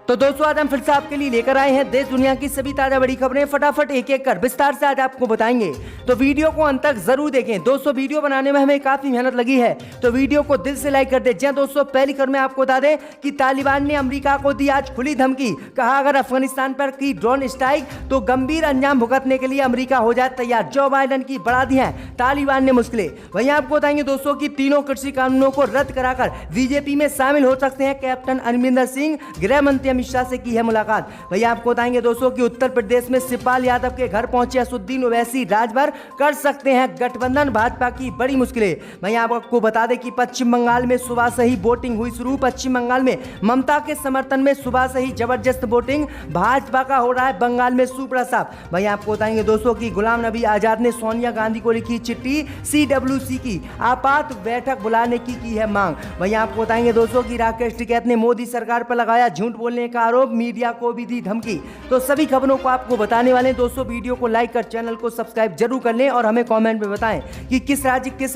तो दोस्तों आज हम फिर से आपके लिए लेकर आए हैं देश दुनिया की सभी ताजा बड़ी खबरें। फटाफट एक एक कर विस्तार से आज आपको बताएंगे, तो वीडियो को अंत तक जरूर देखें। दोस्तों वीडियो बनाने में हमें काफी मेहनत लगी है, तो वीडियो को दिल से लाइक कर दें। जी दोस्तों, पहली खबर में आपको बता दें कि तालिबान ने अमेरिका को दी आज खुली धमकी। कहा अगर अफगानिस्तान पर की ड्रोन स्ट्राइक तो गंभीर अंजाम भुगतने के लिए अमेरिका हो जाए तैयार। जो बाइडेन की बढ़ा दी है तालिबान ने मुश्किलें। वहीं आपको बताएंगे दोस्तों की तीनों कृषि कानूनों को रद्द कराकर बीजेपी में शामिल हो सकते हैं कैप्टन अमरिंदर सिंह। गृह मंत्री अमित शाह से की है मुलाकात। वहीं आपको बताएंगे दोस्तों कि उत्तर प्रदेश में शिवपाल यादव के घर पहुंचे असदुद्दीन ओवैसी। राजभर कर सकते हैं गठबंधन, भाजपा की बड़ी मुश्किलें। वहीं आपको बता दें कि पश्चिम बंगाल में सुबह से ही वोटिंग हुई शुरू। पश्चिम बंगाल में ममता के समर्थन में सुबह से ही जबरदस्त वोटिंग भाजपा का हो रहा है बंगाल में सुप्रसाद। वहीं आपको बताएंगे दोस्तों की गुलाम नबी आजाद ने सोनिया गांधी को लिखी चिट्ठी, CWC की आपात बैठक बुलाने की है मांग। वहीं आपको बताएंगे दोस्तों की राकेश टिकैत ने मोदी सरकार पर लगाया झूठ बोलने का आरोप, मीडिया को भी दी धमकी। तो सभी खबरों को आपको बताने वाले हैं। दोस्तों वीडियो को लाइक कर चैनल को सब्सक्राइब जरूर कर लें और हमें कमेंट में बताएं कि किस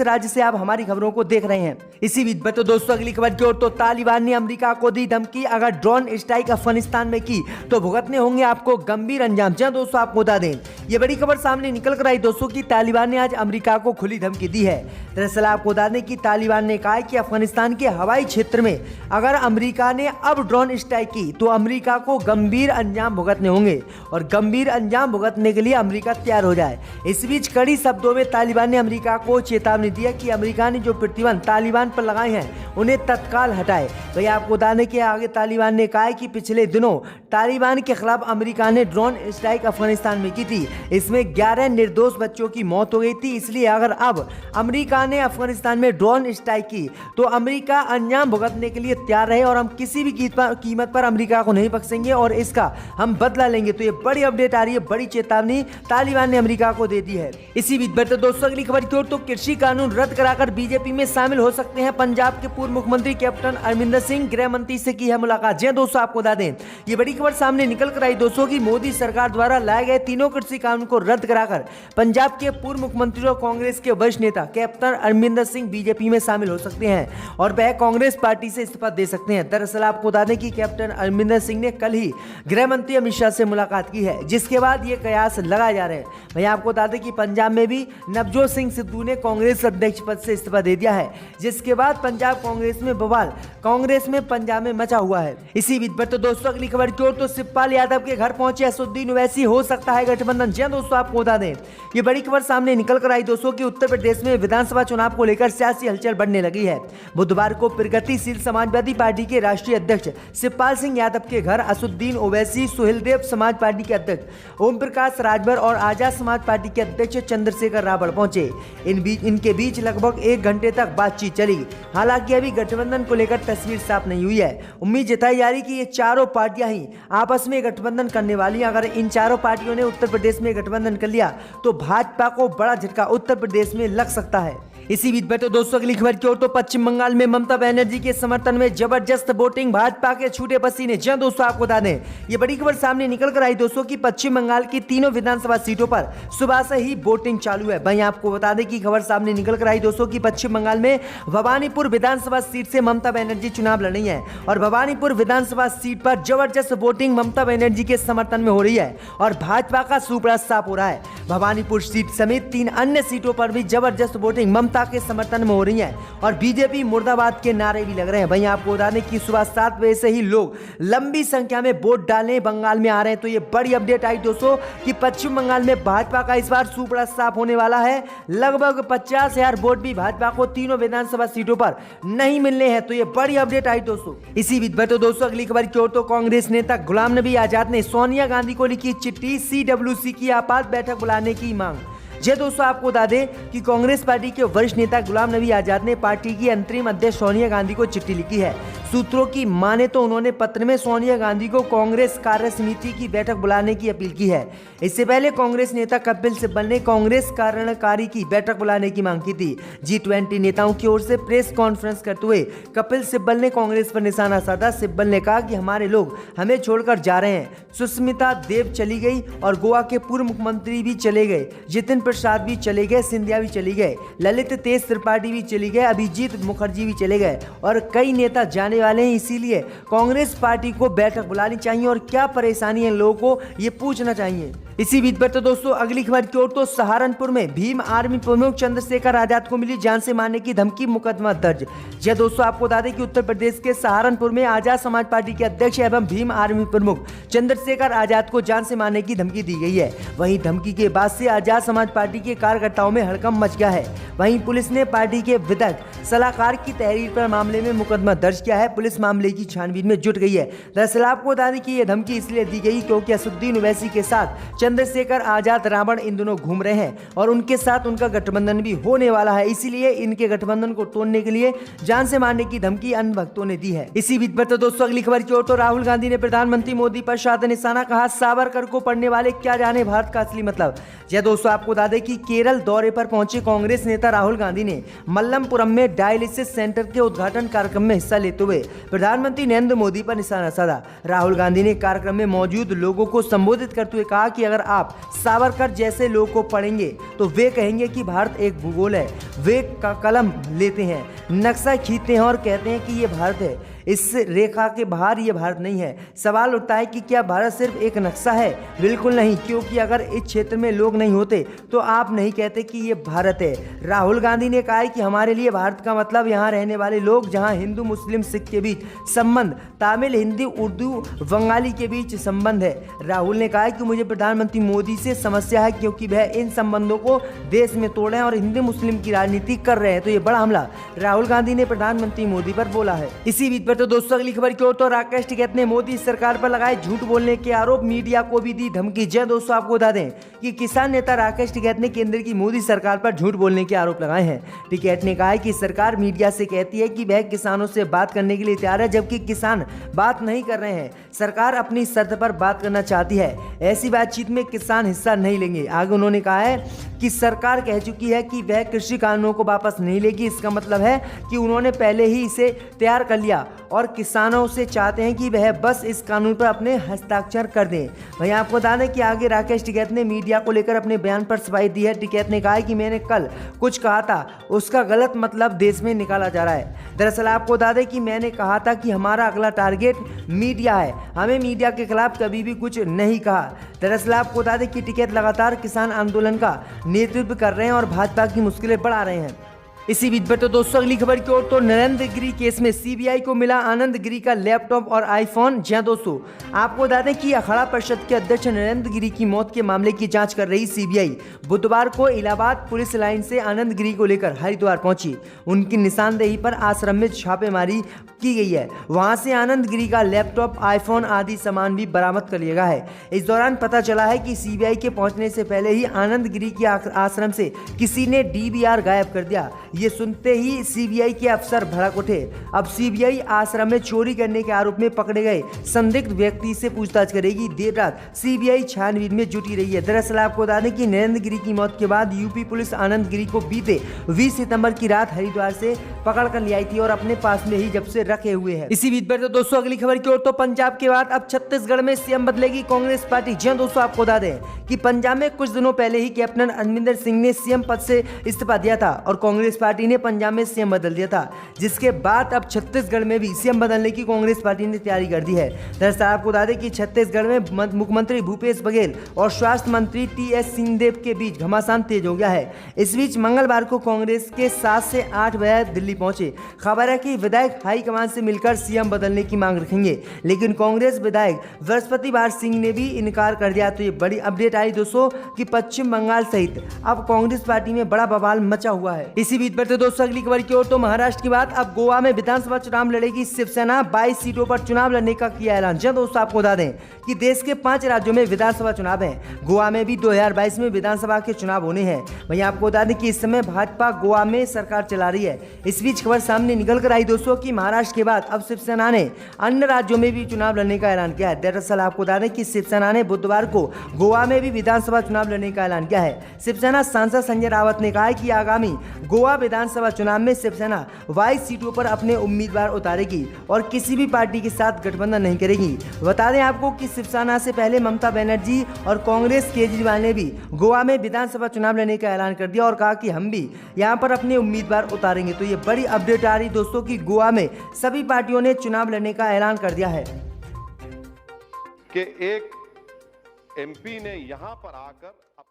राज्य से आप हमारी खबरों को देख रहे हैं। इसी बीच में तो दोस्तों अगली खबर की ओर, तो तालिबान ने अमेरिका को दी धमकी। अगर ड्रोन स्ट्राइक अफगानिस्तान में की तो भुगतने होंगे आपको गंभीर अंजाम। जहां दोस्तों आपको बता दें ये बड़ी खबर सामने निकल कर आई दोस्तों की तालिबान ने आज अमेरिका को खुली धमकी दी है। दरअसल आपको बता दें कि तालिबान ने कहा है कि अफगानिस्तान के हवाई क्षेत्र में अगर अमेरिका ने अब ड्रोन स्ट्राइक की तो अमेरिका को गंभीर अंजाम भुगतने होंगे और गंभीर अंजाम भुगतने के लिए अमेरिका तैयार हो जाए। इस बीच कड़ी शब्दों में तालिबान ने अमेरिका को चेतावनी दी है कि अमेरिका ने जो प्रतिबंध तालिबान पर लगाए हैं उन्हें तत्काल हटाए। वही आपको बताने के आगे तालिबान ने कहा है कि पिछले दिनों तालिबान के खिलाफ अमेरिका ने ड्रोन स्ट्राइक अफगानिस्तान में की थी। इसमें 11 निर्दोष बच्चों की मौत हो गई थी। इसलिए अगर अब अमेरिका ने अफगानिस्तान में ड्रोन स्ट्राइक की तो अमेरिका अंजाम भुगतने के लिए तैयार रहे और हम किसी भी कीमत पर अमेरिका को नहीं बख्शेंगे और इसका हम बदला लेंगे। तो ये बड़ी अपडेट आ रही है, बड़ी चेतावनी तालिबान ने अमेरिका को दे दी है। इसी बीच बढ़ते दोस्तों अगली खबर की ओर, तो कृषि कानून रद्द कराकर बीजेपी में शामिल हो सकते हैं पंजाब के पूर्व मुख्यमंत्री कैप्टन अमरिंदर सिंह। गृह मंत्री से की है मुलाकात। जी दोस्तों आपको बता दें ये बड़ी खबर सामने निकल कर आई दोस्तों की मोदी सरकार द्वारा लाए गए तीनों कृषि कानून को रद्द कराकर पंजाब के पूर्व मुख्यमंत्री और कांग्रेस के वरिष्ठ नेता कैप्टन अमरिंदर सिंह बीजेपी में शामिल हो सकते हैं और वह कांग्रेस पार्टी से इस्तीफा दे सकते हैं। दरअसल आपको बता दें कि कैप्टन अमरिंदर सिंह ने कल ही गृह मंत्री अमित शाह से मुलाकात की है, जिसके बाद ये कयास लगाए जा रहे हैं। वहीं आपको बता दें कि पंजाब में भी नवजोत सिंह सिद्धू ने कांग्रेस अध्यक्ष पद से इस्तीफा दे दिया है, जिसके बाद पंजाब कांग्रेस में बवाल कांग्रेस में पंजाब में मचा हुआ है। इसी बीच पर तो दोस्तों अगली खबर की ओर, तो शिवपाल यादव के घर पहुंचे असदुद्दीन ओवैसी। हो सकता है गठबंधन। जी दोस्तों आपको बता दें ये बड़ी खबर सामने निकल कर आई दोस्तों की उत्तर प्रदेश में विधानसभा चुनाव को लेकर सियासी हलचल बढ़ने लगी है। बुधवार को प्रगतिशील समाजवादी पार्टी के राष्ट्रीय अध्यक्ष शिवपाल सिंह यादव के घर असदुद्दीन ओवैसी, सुहेलदेव समाज पार्टी के अध्यक्ष ओम प्रकाश राजभर और आजाद समाज पार्टी के अध्यक्ष चंद्रशेखर रावल पहुंचे। इनके बीच लगभग 1 घंटे तक बातचीत चली। हालांकि अभी गठबंधन को लेकर तस्वीर साफ नहीं हुई है। उम्मीद जताई जा रही कि ये चारों पार्टियां ही आपस में गठबंधन करने वाली हैं। अगर इन चारों पार्टियों ने उत्तर प्रदेश में गठबंधन कर लिया तो भाजपा को बड़ा झटका उत्तर प्रदेश में लग सकता है। इसी बीच बैठे दोस्तों अगली खबर की ओर, तो पश्चिम बंगाल में ममता बनर्जी के समर्थन में जबरदस्त वोटिंग, भाजपा के छूटे पसीने। जी दोस्तों आपको बता दें ये बड़ी खबर सामने निकल कर आई दोस्तों की पश्चिम बंगाल की तीनों विधानसभा सीटों पर सुबह से ही वोटिंग चालू है। वहीं आपको बता दें कि खबर सामने निकल कर आई दोस्तों की पश्चिम बंगाल में भवानीपुर विधानसभा सीट से ममता बनर्जी चुनाव लड़ रही है और भवानीपुर विधानसभा सीट पर जबरदस्त वोटिंग ममता बनर्जी के समर्थन में हो रही है और भाजपा का सुपड़ा साफ हो रहा है। भवानीपुर सीट समेत 3 अन्य सीटों पर भी जबरदस्त वोटिंग ममता के समर्थन में हो रही है और बीजेपी मुर्दाबाद के नारे भी लग रहे हैं। वहीं आपको बता दें कि सुबह 7 बजे से ही लोग लंबी संख्या में वोट डालने बंगाल में आ रहे हैं। तो ये बड़ी अपडेट आई दोस्तों कि पश्चिम बंगाल में भाजपा का इस बार सुपड़ा साफ होने वाला है। लगभग 50,000 वोट भी भाजपा को तीनों विधानसभा सीटों पर नहीं मिलने हैं। तो ये बड़ी अपडेट आई दोस्तों। इसी बीच बैठो दोस्तों अगली खबर की ओर, तो कांग्रेस नेता गुलाम नबी आजाद ने सोनिया गांधी को लिखी चिट्ठी, CWC की आपात बैठक बुलाने की मांग। जी दोस्तों आपको बता दें कि कांग्रेस पार्टी के वरिष्ठ नेता गुलाम नबी आजाद ने पार्टी की अंतरिम अध्यक्ष सोनिया गांधी को चिट्ठी लिखी है। सूत्रों की माने तो उन्होंने पत्र में सोनिया गांधी को कांग्रेस कार्य समिति की बैठक बुलाने की अपील की है। इससे पहले कांग्रेस नेता कपिल सिब्बल ने कांग्रेस कार्यकारी की बैठक बुलाने की मांग की थी। G20 नेताओं की ओर से प्रेस कॉन्फ्रेंस करते हुए कपिल सिब्बल ने कांग्रेस पर निशाना साधा। सिब्बल ने कहा कि हमारे लोग हमें छोड़कर जा रहे हैं। सुष्मिता देव चली गई और गोवा के पूर्व मुख्यमंत्री भी चले गए। जितिन प्रसाद भी चले गए, सिंधिया भी चली गए, ललित तेज त्रिपाठी भी चली गए, अभिजीत मुखर्जी भी चले गए और कई नेता जाने वाले हैं। इसीलिए कांग्रेस पार्टी को बैठक बुलानी चाहिए और क्या परेशानी है लोगों को ये पूछना चाहिए। इसी बीच पर तो दोस्तों अगली खबर की ओर तो सहारनपुर में भीम आर्मी प्रमुख चंद्रशेखर आजाद को मिली जान से मारने की धमकी, मुकदमा दर्ज। जी दोस्तों, आपको बता दें कि उत्तर प्रदेश के सहारनपुर में आजाद समाज पार्टी के अध्यक्ष एवं भीम आर्मी प्रमुख चंद्रशेखर आजाद को जान से मारने की धमकी दी गई है। वहीं धमकी के बाद से आजाद समाज पार्टी के कार्यकर्ताओं में हड़कंप मच गया है। वहीं पुलिस ने पार्टी के विधायक सलाहकार की तहरीर पर मामले में मुकदमा दर्ज किया है। पुलिस मामले की छानबीन में जुट गई है। दरअसल आपको बता दें कि यह धमकी इसलिए दी गई क्योंकि असदुद्दीन ओवैसी के साथ चंद्रशेखर आजाद रावण इन दोनों घूम रहे हैं और उनके साथ उनका गठबंधन भी होने वाला है। इसीलिए इनके गठबंधन को तोड़ने के लिए जान से मारने की धमकी अन्य भक्तों ने दी है। इसी बीच पर तो दोस्तों अगली खबर की ओर तो राहुल गांधी ने प्रधानमंत्री मोदी पर शाह निशाना, कहा सावरकर को पढ़ने वाले क्या जाने भारत का असली मतलब। जी दोस्तों, आपको बता दें कि केरल दौरे पर पहुंचे कांग्रेस नेता राहुल गांधी ने मल्लमपुरम में डायलिसिस सेंटर के उद्घाटन कार्यक्रम में हिस्सा लेते हुए प्रधानमंत्री नरेंद्र मोदी पर निशाना साधा। राहुल गांधी ने कार्यक्रम में मौजूद लोगों को संबोधित करते हुए कहा कि अगर आप सावरकर जैसे लोग को पढ़ेंगे तो वे कहेंगे कि भारत एक भूगोल है। वे कलम लेते हैं, नक्शा खींचते हैं और कहते हैं कि ये भारत है, इस रेखा के बाहर ये भारत नहीं है। सवाल उठता है कि क्या भारत सिर्फ एक नक्शा है? बिल्कुल नहीं, क्योंकि अगर इस क्षेत्र में लोग नहीं होते तो आप नहीं कहते कि ये भारत है। राहुल गांधी ने कहा है कि हमारे लिए भारत का मतलब यहाँ रहने वाले लोग, जहाँ हिंदू मुस्लिम सिख के बीच संबंध, तमिल हिंदी उर्दू बंगाली के बीच संबंध है। राहुल ने कहा है कि मुझे प्रधानमंत्री मोदी से समस्या है क्योंकि वह इन संबंधों को देश में तोड़ रहे हैं और हिंदू मुस्लिम की राजनीति कर रहे हैं। तो ये बड़ा हमला राहुल गांधी ने प्रधानमंत्री मोदी पर बोला है। इसी बीच तो दोस्तों अगली खबर की ओर तो राकेश टिकैत ने मोदी सरकार पर लगाए झूठ बोलने के आरोप, मीडिया को भी दी धमकी। जय दोस्तों, आपको बता दें कि किसान नेता राकेश टिकैत ने केंद्र की मोदी सरकार पर झूठ बोलने के आरोप लगाए हैं। टिकैत ने कहा है कि सरकार मीडिया से कहती है कि वह किसानों से बात करने के लिए तैयार है, जबकि किसान बात नहीं कर रहे हैं। सरकार अपनी शर्त पर बात करना चाहती है, ऐसी बातचीत में किसान हिस्सा नहीं लेंगे। आगे उन्होंने कहा है कि सरकार कह चुकी है कि वह कृषि कानूनों को वापस नहीं लेगी। इसका मतलब है कि उन्होंने पहले ही इसे तैयार कर लिया और किसानों से चाहते हैं कि वह बस इस कानून पर अपने हस्ताक्षर कर दें। वहीं आपको बता दें कि आगे राकेश टिकैत ने मीडिया को लेकर अपने बयान पर सफाई दी है। टिकैत ने कहा है कि मैंने कल कुछ कहा था, उसका गलत मतलब देश में निकाला जा रहा है। दरअसल आपको बता दें कि मैंने कहा था कि हमारा अगला टारगेट मीडिया है, हमें मीडिया के खिलाफ कभी भी कुछ नहीं कहा। दरअसल आपको बता दें कि टिकैत लगातार किसान आंदोलन का नेतृत्व कर रहे हैं और भाजपा की मुश्किलें बढ़ा रहे हैं। इसी बीच पर तो दोस्तों अगली खबर की ओर तो नरेंद्र गिरी केस में सीबीआई को मिला आनंद गिरी का लैपटॉप और आईफोन। जी दोस्तों, आपको बता दें कि अखाड़ा परिषद के अध्यक्ष नरेंद्र गिरी की मौत के मामले की जांच कर रही सीबीआई बुधवार को इलाहाबाद पुलिस लाइन से आनंद गिरी को लेकर हरिद्वार पहुंची। उनकी निशानदेही पर आश्रम में छापेमारी की गई है। वहां से आनंद गिरी का लैपटॉप, आईफोन आदि सामान भी बरामद कर लिया गया है। इस दौरान पता चला है कि सीबीआई के पहुंचने से पहले ही आनंद गिरी के आश्रम से किसी ने डीवीआर गायब कर दिया। ये सुनते ही सीबीआई के अफसर भड़क उठे। अब सीबीआई आश्रम में चोरी करने के आरोप में पकड़े गए संदिग्ध व्यक्ति से पूछताछ करेगी। देर रात सीबीआई छानबीन में जुटी रही है। दरअसल आपको बता दें कि नरेंद्र गिरी की मौत के बाद यूपी पुलिस आनंद गिरी को बीते 20 सितंबर की रात हरिद्वार से पकड़ कर ले आई थी और अपने पास में ही जब से रखे हुए है। इसी बीच पर तो दोस्तों अगली खबर की ओर तो पंजाब के बाद अब छत्तीसगढ़ में सीएम बदलेगी कांग्रेस पार्टी। जी दोस्तों, आपको बता दें कि पंजाब में कुछ दिनों पहले ही कैप्टन अमरिंदर सिंह ने सीएम पद से इस्तीफा दिया था और कांग्रेस पार्टी ने पंजाब में सीएम बदल दिया था, जिसके बाद अब छत्तीसगढ़ में भी सीएम बदलने की कांग्रेस पार्टी ने तैयारी कर दी है। दरअसल आपको बता दें कि छत्तीसगढ़ में मुख्यमंत्री भूपेश बघेल और स्वास्थ्य मंत्री टीएस सिंहदेव के बीच घमासान तेज हो गया है। इस बीच मंगलवार को कांग्रेस के 7 से 8 विधायक दिल्ली पहुंचे। खबर है कि विधायक हाईकमान से मिलकर सीएम बदलने की मांग रखेंगे, लेकिन कांग्रेस विधायक बृहस्पतिवार सिंह ने भी इनकार कर दिया। तो ये बड़ी अपडेट आई दोस्तों कि पश्चिम बंगाल सहित अब कांग्रेस पार्टी में बड़ा बवाल मचा हुआ है। इसी बीच पर तो दोस्तों अगली खबर की ओर तो महाराष्ट्र की बात, अब गोवा में विधानसभा चुनाव लड़ेगी शिवसेना। 22 सीटों पर चुनाव लड़ने का किया ऐलान। जी दोस्तों, आपको बता दें कि देश के 5 राज्यों में विधानसभा चुनाव है। गोवा में भी 2022 में विधानसभा के चुनाव होने हैं। वहीं आपको बता दें कि इस समय भाजपा गोवा में सरकार चला रही है। इस बीच खबर सामने निकल कर आई दोस्तों कि महाराष्ट्र के बाद अब शिवसेना ने अन्य राज्यों में भी चुनाव लड़ने का ऐलान किया है। दरअसल आपको बता दें कि शिवसेना ने बुधवार को गोवा में भी विधानसभा चुनाव लड़ने का ऐलान किया है। शिवसेना सांसद संजय रावत ने कहा है कि आगामी गोवा विधानसभा चुनाव में शिवसेना 22 सीटों पर अपने उम्मीदवार उतारेगी और किसी भी पार्टी के साथ गठबंधन नहीं करेगी। बता दें आपको कि शिवसेना से पहले ममता बनर्जी और कांग्रेस केजरीवाल ने भी गोवा में विधानसभा चुनाव लड़ने का ऐलान कर दिया और कहा कि हम भी यहां पर अपने उम्मीदवार उतारेंगे। तो ये बड़ी अपडेट आ रही दोस्तों कि गोवा में सभी पार्टियों ने चुनाव लड़ने का ऐलान कर दिया है कि एक एमपी ने यहां पर आकर